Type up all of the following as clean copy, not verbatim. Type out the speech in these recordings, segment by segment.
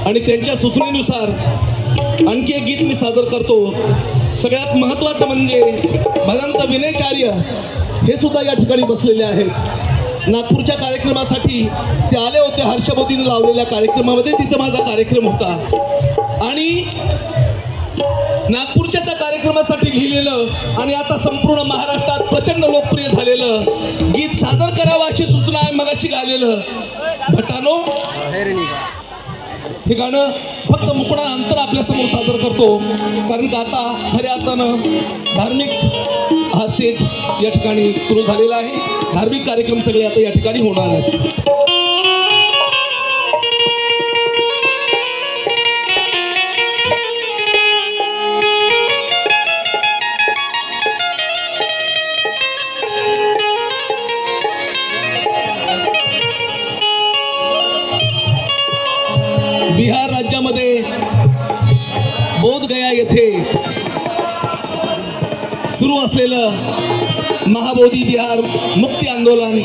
आणि त्यांच्या सूचनेनुसार आणखी एक गीत मी सादर करतो। सगळ्यात महत्त्वाचं म्हणजे भदंत विनयचार्य हे सुद्धा या ठिकाणी बसलेले आहेत। नागपूरच्या कार्यक्रमासाठी ते आले होते, हर्षबोधीने लावलेल्या कार्यक्रमामध्ये, तिथं माझा कार्यक्रम होता आणि नागपूरच्या त्या कार्यक्रमासाठी लिहिलेलं आणि आता संपूर्ण महाराष्ट्रात प्रचंड लोकप्रिय झालेलं गीत सादर करावं अशी सूचना आहे मगाशी गायलेलं। भटानो हे गाणं फक्त मुकणा अंतर आपल्यासमोर सादर करतो, कारण का आता खऱ्या अर्थानं धार्मिक हा स्टेज या ठिकाणी सुरू झालेला आहे। धार्मिक कार्यक्रम सगळे आता या ठिकाणी होणार आहेत। बिहार राज्यामध्ये बोधगया येथे सुरू असलेलं महाबोधी बिहार मुक्ती आंदोलन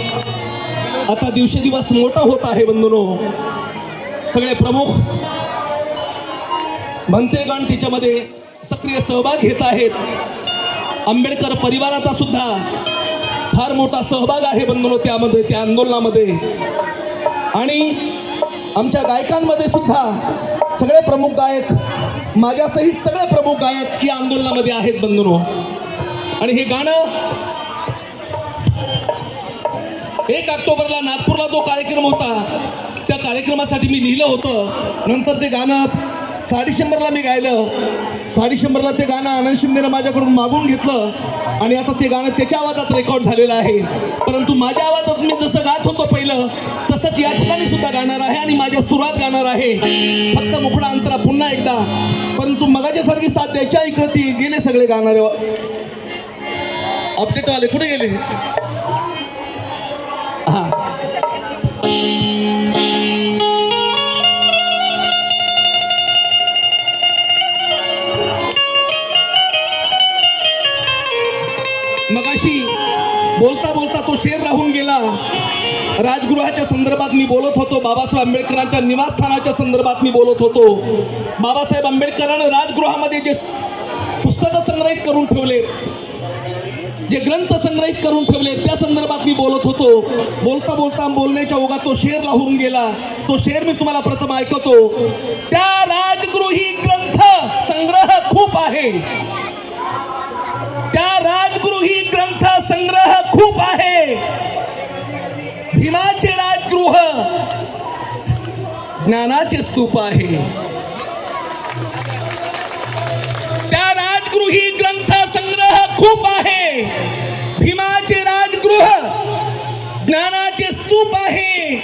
आता दिवसेदिवस मोठा होत आहे। बंधूंनो, सगळे प्रमुख भंतेगण त्याच्यामध्ये सक्रिय सहभाग घेत आहेत। आंबेडकर परिवाराचा सुद्धा फार मोठा सहभाग आहे बंधूंनो त्यामध्ये, त्या आंदोलनामध्ये। आणि आमच्या गायकांमध्ये सुद्धा सगळे प्रमुख गायक, माझ्यासहित सगळे प्रमुख गायक या आंदोलनामध्ये आहेत बंधूंनो। आणि हे गाणं 1 ऑक्टोबरला नागपूरला जो कार्यक्रम होता त्या कार्यक्रमासाठी मी लिहिलं होतं। नंतर ते गाणं 6 डिसेंबरला मी गायलं। 6 डिसेंबरला ते गाणं आनंद शिंदेनं माझ्याकडून मागून घेतलं आणि आता ते गाणं त्याच्या आवाजात रेकॉर्ड झालेलं आहे। परंतु माझ्या आवाजात मी जसं गात होतो पहिलं तसंच या ठिकाणी सुद्धा गाणार आहे आणि माझ्या सुरात गाणार आहे। फक्त मुखडा अंतरा पुन्हा एकदा, परंतु मगाच्यासारखी साथ द्यायच्या इकडे ती गेले सगळे गाणारे अपडेट आले, कुठे गेले? हा, मगाशी बोलता बोलता तो शेर राहून गेला। राजगृहाच्या संदर्भात मी बोलत होतो, बाबासाहेब आंबेडकरांच्या निवासस्थानाच्या संदर्भात मी बोलत होतो। बाबासाहेब आंबेडकरांनी राजगृहामध्ये जे पुस्तकं संग्रहित करून ठेवले, जे ग्रंथ संग्रहित करून ठेवले त्या संदर्भात मी बोलत होतो। बोलता बोलता बोलण्याच्या ओघात तो शेर राहून गेला। तो शेर मी तुम्हाला प्रथम ऐकवतो। त्या राजगृही ग्रंथ संग्रह खूप आहे, त्या राजगृही ग्रंथ संग्रह खूप आहे। भीमाचे राजगृह ज्ञानाचे स्तूप आहे। त्या राजगृही ग्रंथ संग्रह खूप आहे। भीमाचे राजगृह ज्ञानाचे स्तूप आहे।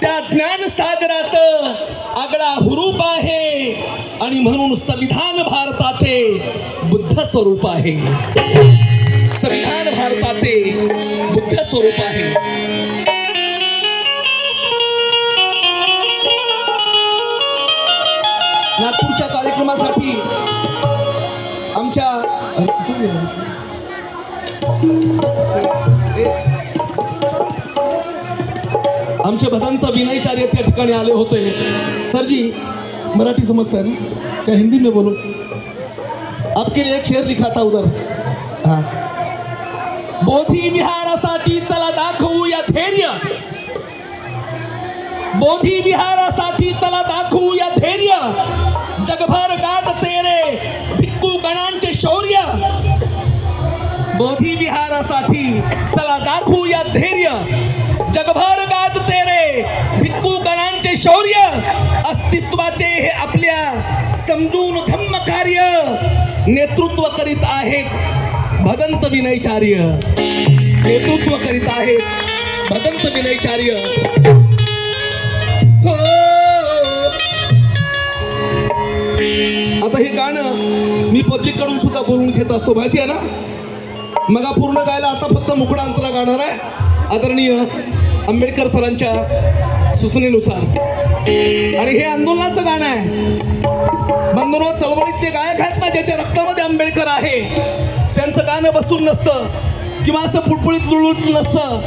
त्या ज्ञान सागरात आगळा हुरूप आहे आणि म्हणून संविधान भारताचे बुद्ध स्वरूप आहे। संविधान भारताचे बुद्ध स्वरूप आहे। नागपूरच्या कार्यक्रमासाठी आमचे भदंत विनयचार्य त्या ठिकाणी आले होते। सर जी, मराठी समझते हैं ना? क्या हिंदी में बोलो? आपके लिए एक शेर लिखा था उधर। हाँ, बोधी विहारासाठी चला दाखवूया धैर्य, बोधी विहारासाठी चला दाखवूया धैर्य, जगभर गात तेरे भिक्खू गणांचे शौर्य। बोधी विहारासाठी चला दाखवूया धैर्य, जगभर गात तेरे भिक्खू गणांचे शौर्य। अस्तित्वाचे हे आपल्या समजून धम्म कार्य, नेतृत्व करीत आहेत भदंत विनयचार्य, नेतृत्व करीत आहेत भदंत विनयचार्य। हो, आता हे गाणं मी पब्लिक कडून सुद्धा बोलून घेत असतो, माहिती आहे ना? मगा पूर्ण गायला, आता फक्त मुखडा अंतरा गाणार आहे आदरणीय आंबेडकर सरांच्या सूचनेनुसार। आणि हे आंदोलनाचं गाणं आहे बंधूंनो। चळवळीतले गायक आहेत ना, ज्याच्या रक्तामध्ये आंबेडकर आहे, त्यांचं गाणं बसून नसतं किंवा असं पुटपुळीत लुळूट नसतं,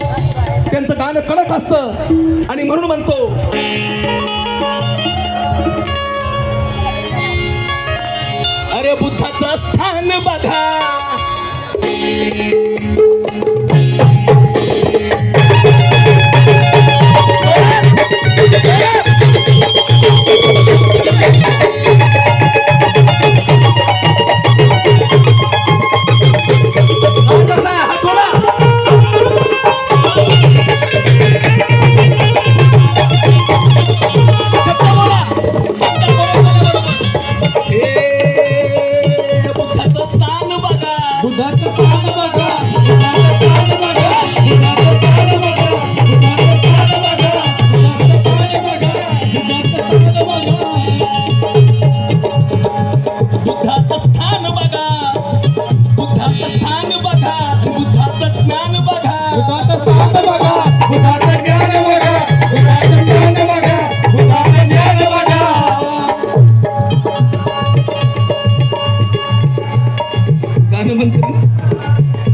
त्यांचं गाणं कडक असतं। आणि म्हणून म्हणतो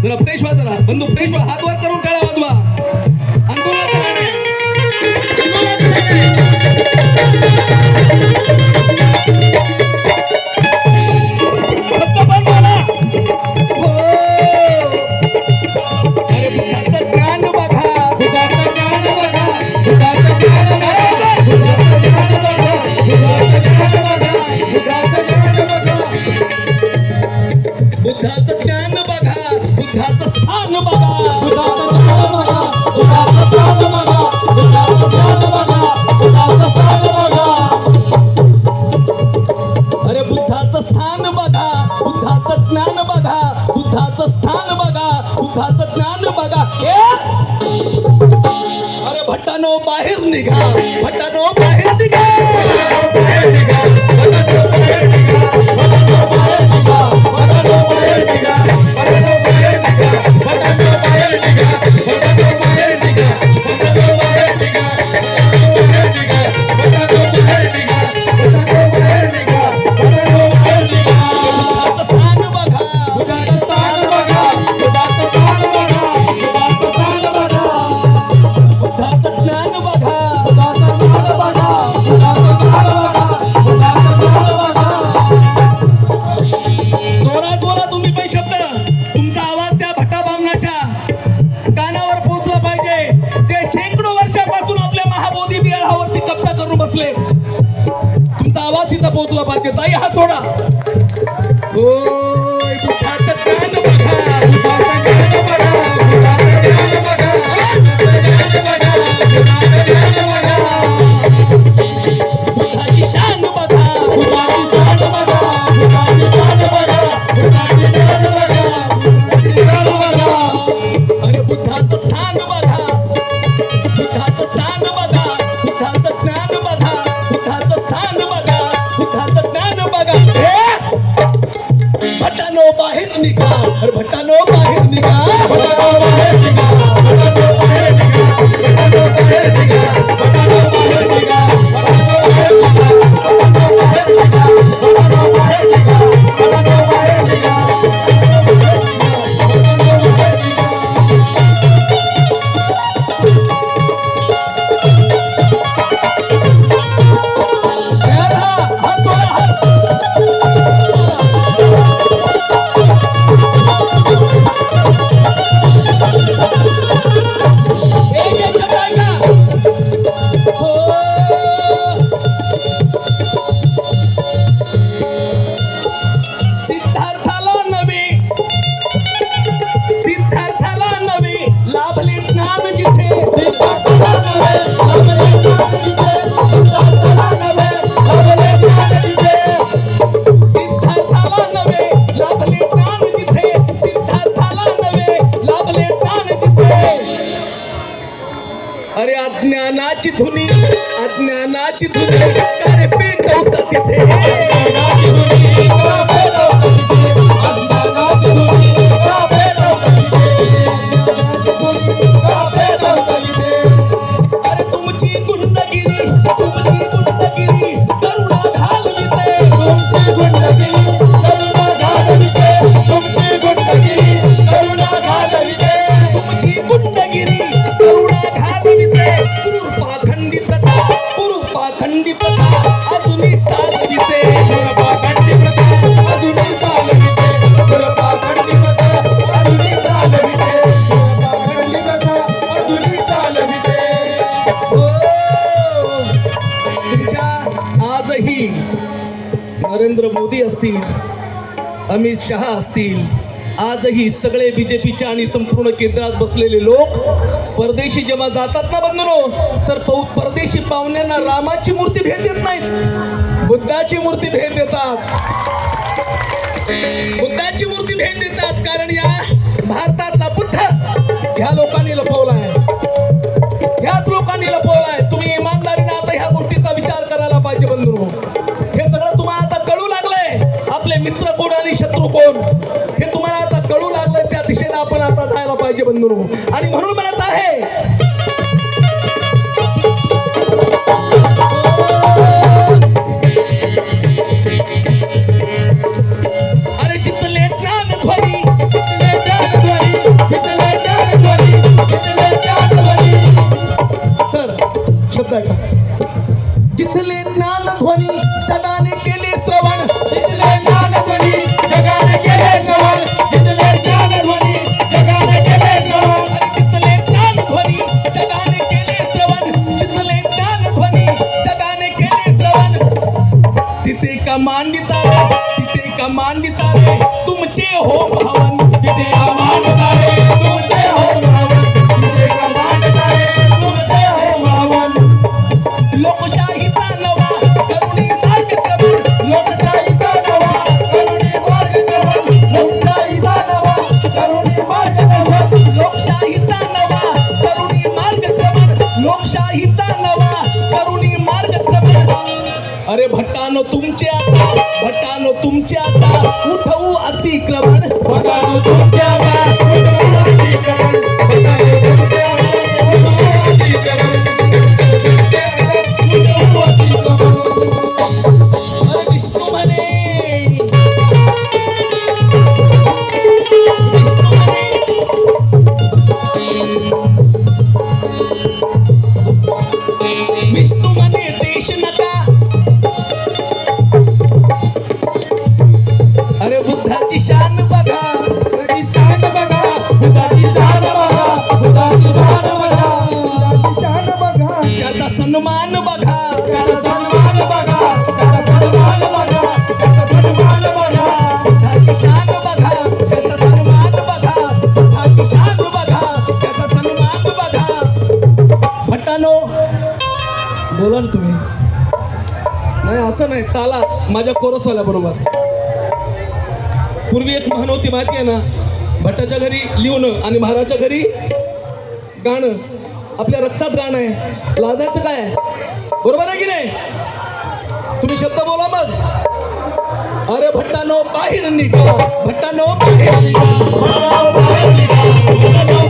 जरा फ्रेश व्हा, जरा बंधू फ्रेश व्हा, हात वर करून टाळा वाजवा. अंदोलनाचं गाणं आहे. अंदोलनाचं गाणं आहे. फक्त बंद झाला. हो. अरे बुद्धाचं ज्ञान बघा, बुद्धाचं ज्ञान बघा, बुद्धाचं ज्ञान बघा, बुद्धाचं ज्ञान बघा, बुद्धाचं ज्ञान बघा, बुद्धाचं ज्ञान बघा, बुद्धाचं ज्ञान बघा, बुद्धाचं स्थान बघा, बुद्धाचं स्थान बघा, बुद्धाचं स्थान बघा, बुद्धाचं ज्ञान बघा, बुद्धाचं स्थान बघा. अरे बुद्धाचं स्थान बघा, बुद्धाचं ज्ञान बघा, बुद्धाचं स्थान बघा, बुद्धाचं ज्ञान बघा. अरे भट्टानो बाहेर निघा, भट्टानो बाहेर निघा, बाहेर निघा, भट्टानो बाहेर निघा, भट्टानो बाहेर निघा, भट्टानो बाहेर निघा, भट्टानो बाहेर निघा, भट्टानो बाहेर निघा, भट्टानो बाहेर निघा, भट्टानो बाहेर निघा, भट्टानो बाहेर निघा, भट्टानो बाहेर निघा, भट्टानो बाहेर निघा. बुद्धाचं स्थान बघा, बुद्धाचं स्थान बघा, बुद्धाचं स्थान बघा, बुद्धाचं स्थान बघा, बुद्धाचं ज्ञान बघा, बुद्धाचं ज्ञान बघा, बुद्धाचं ज्ञान बघा, बुद्धाचं ज्ञान बघा. जोरात बोला तुम्ही पण शब्द. तुमचा आवाज त्या भट्टा बामणाच्या कानावर पोहोचला पाहिजे. ते शेकडो वर्षापासून आपल्या महाबोधी विहारावरती कब्जा करून बसले. तुमचा आवाज तिथं पोहोचला पाहिजे. ताई हा सोडा. ओय बुद्धाचं ज्ञान बघा, बुद्धाचं ज्ञान बघा, बुद्धाचं ज्ञान बघा, बुद्धाचं ज्ञान बघा, बुद्धाचं ज्ञान बघा. बुद्धाची शान बघा, बुद्धाची शान बघा, बुद्धाची शान बघा, बुद्धाची शान बघा, बुद्धाची शान बघा. अरे बुद्धाचं स्थान बघा, बुद्धाचं स्थान बघा, बुद्धाचं ज्ञान बघा, बुद्धाचं स्थान बघा, बुद्धाचं ज्ञान बघा. भट्टानो बाहेर निघा, अरे भट्टानो बाहेर निघा, भट्टानो बाहेर निघा, भट्टानो बाहेर निघा, भट्टानो बाहेर निघा, भट्टानो बाहेर निघा, भट्टानो बाहेर निघा, भट्टानो बाहेर निघा, भट्टानो बाहेर निघा, भट्टानो बाहेर निघा, भट्टानो बाहेर निघा. तयार हा, हात जोडा, हात. सिद्धार्थाला नवे लाभले ज्ञान जिथे, सिद्धार्थाला नवे लाभले ज्ञान जिथे, सिद्धार्थाला नवे लाभले ज्ञान जिथे, सिद्धार्थाला नवे लाभले ज्ञान जिथे, सिद्धार्थाला नवे लाभले ज्ञान जिथे. अरे अज्ञानाची धुनी, अज्ञानाची धुनी कार्य पेटवतात तिथे, अज्ञानाची धुनी का पेटवतात तिथे, अज्ञानाची धुनी का पेटवतात तिथे, अज्ञानाची धुनी का पेटवतात तिथे. अरे तुमची गुंडगिरी, तुमची गुंडगिरी करुणा घालविते, तुमची गुंडगिरी करुणा घालविते, तुमची गुंडगिरी करुणा घालविते, तुमची गुंडगिरी करुणा घालविते. कुरूपाखंडी प्रथा, कुरूपाखंडी प्रथा अजूनही चालविते, कुरूपाखंडी प्रथा अजूनही चालविते, कुरूपाखंडी प्रथा अजूनही आजही नरेंद्र मोदी असतील, अमित शहा असतील, आजही सगळे बीजेपीचे आणि संपूर्ण केंद्रात बसलेले लोक परदेशी जेव्हा जातात ना बंधूंनो, तर परदेशी पाहुण्यांना रामाची मूर्ती भेट देत नाहीत, बुद्धाची मूर्ती भेट देतात. बुद्धाची मूर्ती भेट देतात. कारण या भारतातला बुद्ध ह्या लोकांनी लपवलाय, ह्याच लोकांनी लपवलाय. तुम्ही इमानदारीने आता ह्या गोष्टीचा विचार करायला पाहिजे बंधूंनो. हे सगळं तुम्हाला आता कळू लागलंय, आपले मित्र कोण आणि शत्रू कोण हे तुम्हाला आता कळू लागलंय. त्या दिशेने आपण आता जायला पाहिजे बंधूंनो. आणि म्हणून म्हणत आहे, अरे जितले ज्ञान ध्वनी, सर शब्द आहे का? जिथले ज्ञान ध्वनी जगाने केले श्रवण, जिथले ज्ञान ध्वनी जगाने केले श्रवण, जिथले ज्ञान ध्वनी जगाने केले श्रवण. अरे जिथले ज्ञान ध्वनी जगाने केले श्रवण, जिथले ज्ञान ध्वनी जगाने केले श्रवण, तिथे का मांडिता रे, तिथे का मांडिता रे तुमचे हो भावन, तिथे का मांडता रे तुमचे हो भावन, तिथे का मांडता रे तुमचे हो भावन. लोकशाहीचा नवा करुणी मार्गक्रमण, लोकशाहीचा नवा करुणी मार्गक्रमण, लोकशाहीचा नवा करुणी मार्गदर्शन, लोकशाहीचा नवा करुणी मार्गक्रमण, लोकशाहीचा नवा करुणी मार्गक्रमण. अरे भट्टानो तुमचे आता, भट्टानो तुमचे आता उठवू अतिक्रमण, भटानो तुमचे आता उठवू अतिक्रमण, भटानो तुमचे आता उठवू अतिक्रमण, तुमचे आता उठवू अतिक्रमण. अरे विष्णू म्हणे, विष्णू म्हणे, विष्णू म्हणे देश नका. अरे बुद्धाची शान बघा, बुद्धाची शान बघा, बुद्धाची शान बघा, बुद्धाची शान बघा, बुद्धाची शान बघा. त्याचा सन्मान बघा, त्याचा सन्मान बघा, त्याचा सन्मान बघा, त्याचा सन्मान बघा. बुद्धाची शान बघा, त्याचा सन्मान बघा, बुद्धाची शान बघा, त्याचा सन्मान बघा. भट्टानो बोला ना तुम्ही. नाही असं नाही, ताला माझ्या कोरसवाल्या बरोबर. पूर्वी एक म्हण होती माहिती आहे ना, भट्टाच्या घरी लिहून आणि महाराजच्या घरी गाणं. आपल्या रक्तात गाणं आहे, लाजायचं काय आहे? बरोबर आहे की नाही? तुम्ही शब्द बोला मग. अरे भट्टानो बाहेर निघा, भट्टानो बाहेर निघा, भटानो बाहेर निघा, भटानो